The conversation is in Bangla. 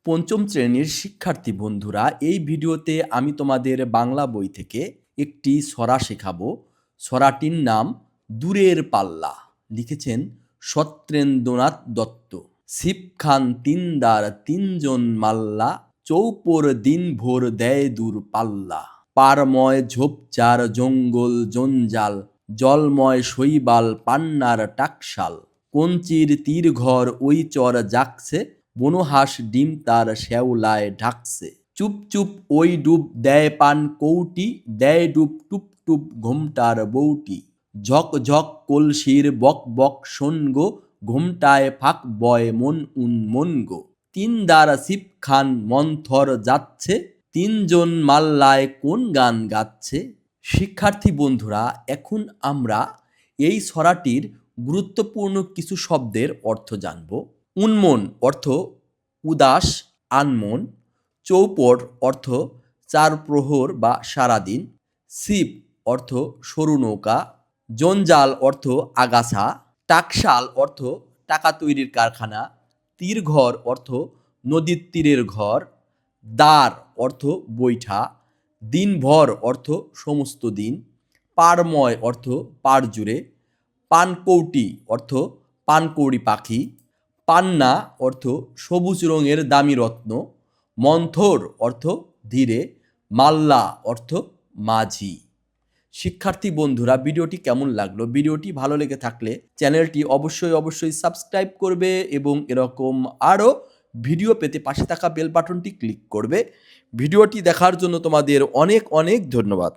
পঞ্চম শ্রেণীর শিক্ষার্থী বন্ধুরা, এই ভিডিওতে আমি তোমাদের বাংলা বই থেকে একটি ছড়া শেখাবো। ছড়াটির নাম দূরের পাল্লা। লিখেছেন সত্যেন্দ্রনাথ দত্ত। ছিপ খান তিনদার তিনজন মাল্লা, চৌপোর দিনভর দেয় দূর পাল্লা। পারময় ঝোপঝাড় জঙ্গল জঞ্জাল, জলময় শৈবাল পান্নার টাকশাল। কঞ্চির তীরঘর ওই চর জাগছে, বনহাঁস ডিম তার শ্যাওলায় ঢাকছে। চুপ চুপ ওই ডুব দেয় পান কৌটি, দেয় ডুব টুপ টুপ ঘোমটার বউটি। ঝক ঝক কলসির বক বক শোনগো, ঘোমটায় ফাঁক বয় মন গো। তিনদার ছিপ খান মন্থর যাচ্ছে, তিনজন মাল্লায় কোন গান গাচ্ছে। শিক্ষার্থী বন্ধুরা, এখন আমরা এই ছড়াটির গুরুত্বপূর্ণ কিছু শব্দের অর্থ জানব। উন্মন অর্থ উদাস, আনমন। চৌপট অর্থ চার প্রহর বা সারাদিন। ছিপ অর্থ সরু নৌকা। জঞ্জাল অর্থ আগাছা। টাকশাল অর্থ টাকা তৈরির কারখানা। তীরঘর অর্থ নদীর তীরের ঘর। দ্বার অর্থ বৈঠা। দিনভর অর্থ সমস্ত দিন। পারময় অর্থ পাড় জুড়ে। পানকৌটি অর্থ পানকৌড়ি পাখি। পান্না অর্থ সবুজ রঙের দামি রত্ন। মন্থর অর্থ ধীরে। মাল্লা অর্থ মাঝি। শিক্ষার্থী বন্ধুরা, ভিডিওটি কেমন লাগলো? ভিডিওটি ভালো লেগে থাকলে চ্যানেলটি অবশ্যই সাবস্ক্রাইব করবে এবং এরকম আরও ভিডিও পেতে পাশে থাকা বেল বাটনটি ক্লিক করবে। ভিডিওটি দেখার জন্য তোমাদের অনেক ধন্যবাদ।